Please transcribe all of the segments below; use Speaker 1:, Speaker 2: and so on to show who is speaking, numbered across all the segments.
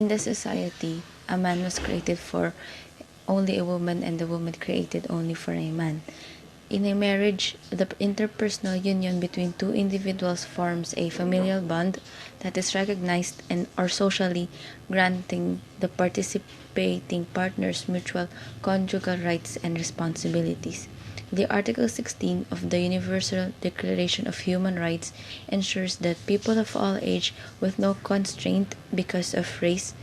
Speaker 1: In the society, a man was created for only a woman and the woman created only for a man. In a marriage, the interpersonal union between two individuals forms a familial bond that is recognized and or socially granting the participating partners mutual conjugal rights and responsibilities. The Article 16 of the Universal Declaration of Human Rights ensures that people of all age with no constraint because of race,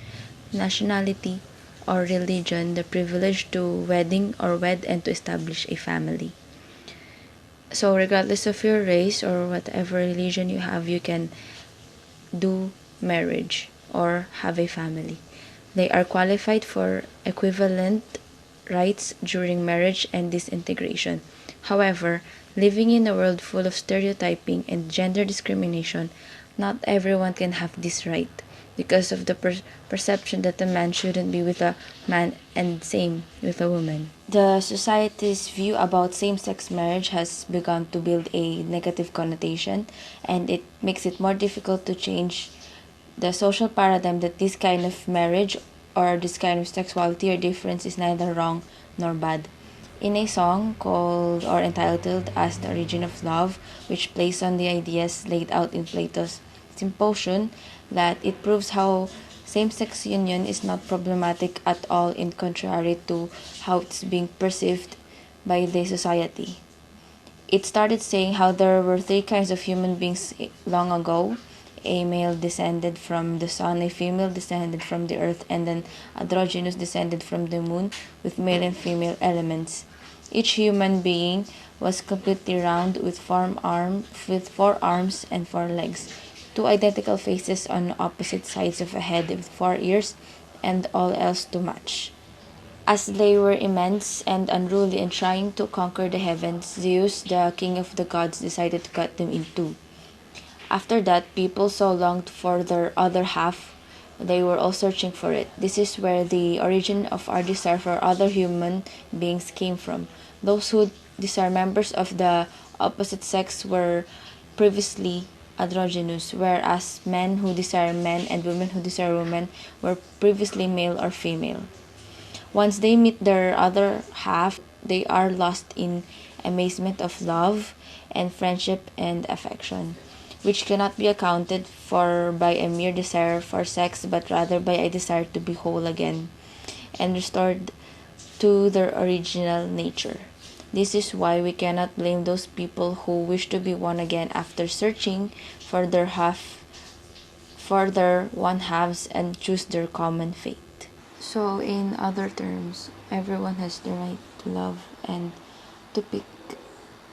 Speaker 1: nationality, or religion the privilege to wedding or wed and to establish a family. So regardless of your race or whatever religion you have, you can do marriage or have a family. They are qualified for equivalent rights during marriage and disintegration. However, living in a world full of stereotyping and gender discrimination, not everyone can have this right because of the perception that a man shouldn't be with a man and same with a woman. The society's view about same-sex marriage has begun to build a negative connotation, and it makes it more difficult to change the social paradigm that this kind of marriage or this kind of sexuality or difference is neither wrong nor bad. In a song called or entitled As the Origin of Love, which plays on the ideas laid out in Plato's Symposium, that it proves how same-sex union is not problematic at all in contrary to how it's being perceived by the society. It started saying how there were three kinds of human beings long ago: a male descended from the sun, a female descended from the earth, and an androgynous descended from the moon with male and female elements. Each human being was completely round with four arms and four legs, two identical faces on opposite sides of a head with four ears, and all else to match. As they were immense and unruly and trying to conquer the heavens, Zeus, the king of the gods, decided to cut them in two. After that, people so longed for their other half, they were all searching for it. This is where the origin of our desire for other human beings came from. Those who desire members of the opposite sex were previously androgynous, whereas men who desire men and women who desire women were previously male or female. Once they meet their other half, they are lost in amazement of love and friendship and affection, which cannot be accounted for by a mere desire for sex, but rather by a desire to be whole again and restored to their original nature. This is why we cannot blame those people who wish to be one again after searching for their one halves and choose their common fate. So in other terms, everyone has the right to love and to pick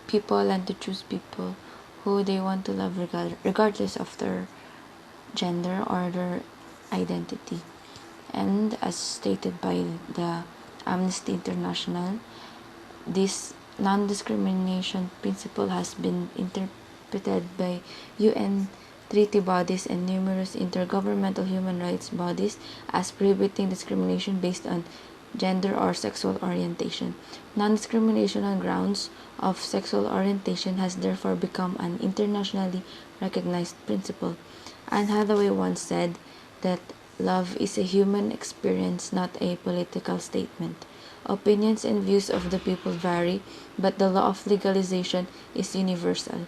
Speaker 1: people and to choose people who they want to love regardless of their gender or their identity. And as stated by the Amnesty International, this non-discrimination principle has been interpreted by UN treaty bodies and numerous intergovernmental human rights bodies as prohibiting discrimination based on gender or sexual orientation. Non-discrimination on grounds of sexual orientation has therefore become an internationally recognized principle. Anne Hathaway once said that love is a human experience, not a political statement. Opinions and views of the people vary, but the law of legalization is universal.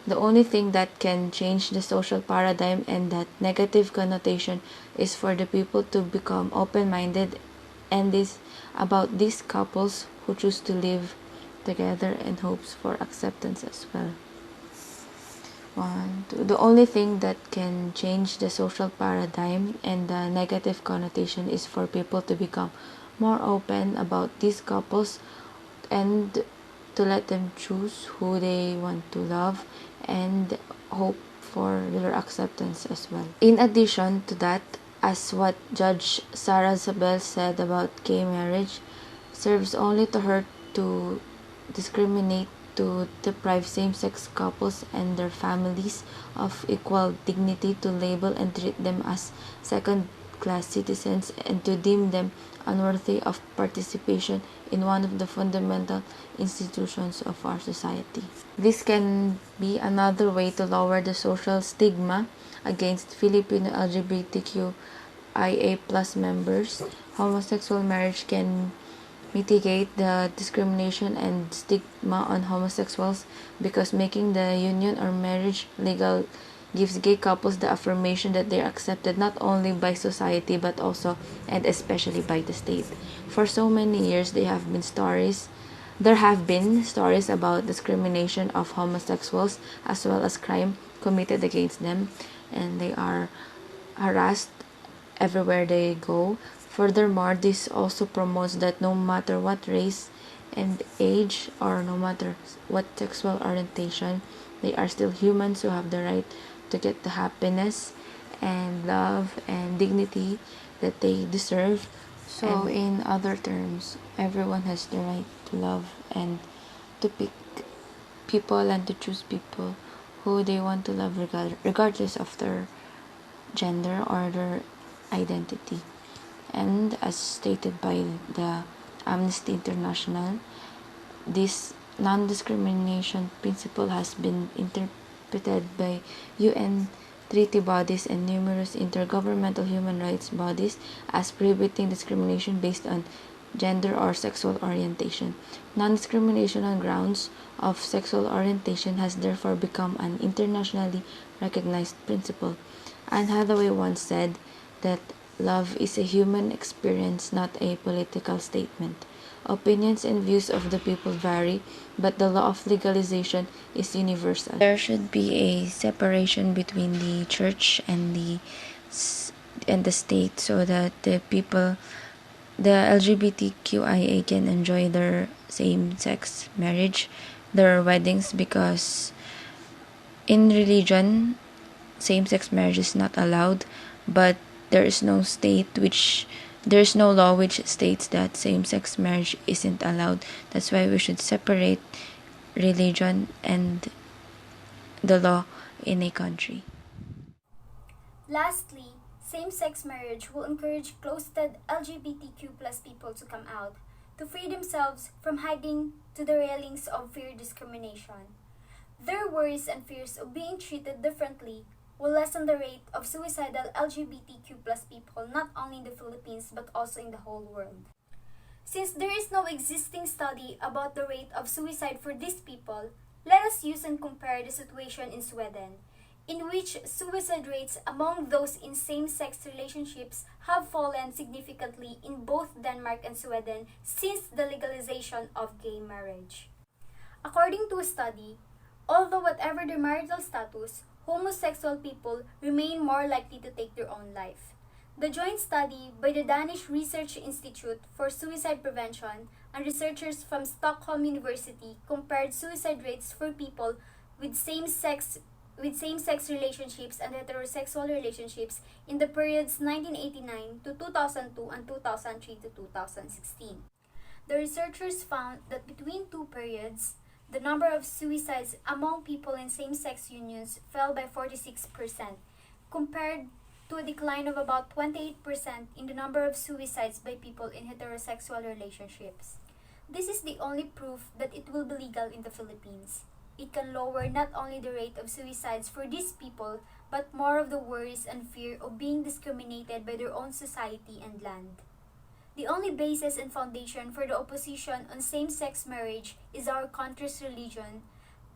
Speaker 1: The only thing that can change the social paradigm and that negative connotation is for the people to become open-minded and this about these couples who choose to live together in hopes for acceptance as well. One, two. The only thing that can change the social paradigm and the negative connotation is for people to become more open about these couples and to let them choose who they want to love and hope for their acceptance as well. In addition to that, as what Judge Sarah Zabel said about gay marriage, serves only to her to discriminate, to deprive same-sex couples and their families of equal dignity, to label and treat them as second-class citizens, and to deem them unworthy of participation in one of the fundamental institutions of our society. This can be another way to lower the social stigma against Filipino LGBTQ QIA plus members, homosexual marriage can mitigate the discrimination and stigma on homosexuals because making the union or marriage legal gives gay couples the affirmation that they are accepted not only by society but also and especially by the state. For so many years there have been stories about discrimination of homosexuals as well as crime committed against them, and they are harassed everywhere they go. Furthermore, this also promotes that no matter what race and age or no matter what sexual orientation, they are still humans who have the right to get the happiness and love and dignity that they deserve. So, in other terms, everyone has the right to love and to pick people and to choose people who they want to love regardless of their gender or their identity. And as stated by the Amnesty International, this non-discrimination principle has been interpreted by UN treaty bodies and numerous intergovernmental human rights bodies as prohibiting discrimination based on gender or sexual orientation. Non-discrimination on grounds of sexual orientation has therefore become an internationally recognized principle. Anne Hathaway once said that love is a human experience, not a political statement. Opinions and views of the people vary, but the law of legalization is universal. There should be a separation between the church and the state so that the LGBTQIA can enjoy their same-sex marriage, their weddings, because in religion, same-sex marriage is not allowed, but there is no law which states that same-sex marriage isn't allowed. That's why we should separate religion and the law in a country.
Speaker 2: Lastly, same-sex marriage will encourage closeted LGBTQ plus people to come out, to free themselves from hiding to the railings of fear discrimination. Their worries and fears of being treated differently will lessen the rate of suicidal LGBTQ plus people not only in the Philippines but also in the whole world. Since there is no existing study about the rate of suicide for these people, let us use and compare the situation in Sweden, in which suicide rates among those in same-sex relationships have fallen significantly in both Denmark and Sweden since the legalization of gay marriage. According to a study, although whatever their marital status, homosexual people remain more likely to take their own life. The joint study by the Danish Research Institute for Suicide Prevention and researchers from Stockholm University compared suicide rates for people with same-sex relationships and heterosexual relationships in the periods 1989 to 2002 and 2003 to 2016. The researchers found that between two periods, the number of suicides among people in same-sex unions fell by 46%, compared to a decline of about 28% in the number of suicides by people in heterosexual relationships. This is the only proof that it will be legal in the Philippines. It can lower not only the rate of suicides for these people, but more of the worries and fear of being discriminated by their own society and land. The only basis and foundation for the opposition on same-sex marriage is our country's religion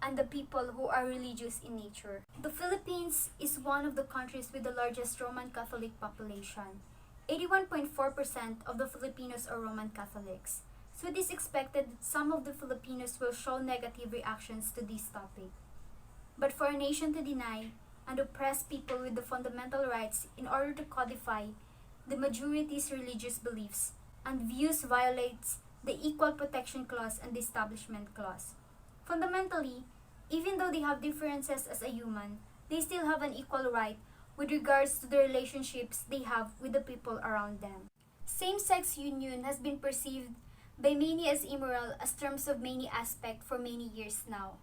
Speaker 2: and the people who are religious in nature. The Philippines is one of the countries with the largest Roman Catholic population. 81.4% of the Filipinos are Roman Catholics. So it is expected that some of the Filipinos will show negative reactions to this topic. But for a nation to deny and oppress people with the fundamental rights in order to codify the majority's religious beliefs and views violates the Equal Protection Clause and the Establishment Clause. Fundamentally, even though they have differences as a human, they still have an equal right with regards to the relationships they have with the people around them. Same-sex union has been perceived by many as immoral as terms of many aspects for many years now.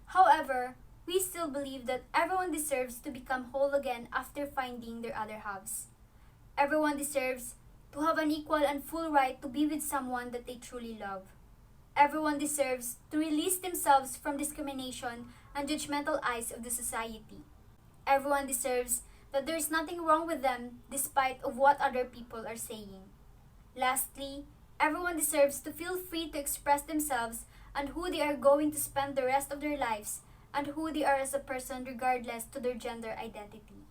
Speaker 2: However, we still believe that everyone deserves to become whole again after finding their other halves. Everyone deserves to have an equal and full right to be with someone that they truly love. Everyone deserves to release themselves from discrimination and judgmental eyes of the society. Everyone deserves that there is nothing wrong with them despite of what other people are saying. Lastly, everyone deserves to feel free to express themselves and who they are going to spend the rest of their lives and who they are as a person regardless to their gender identity.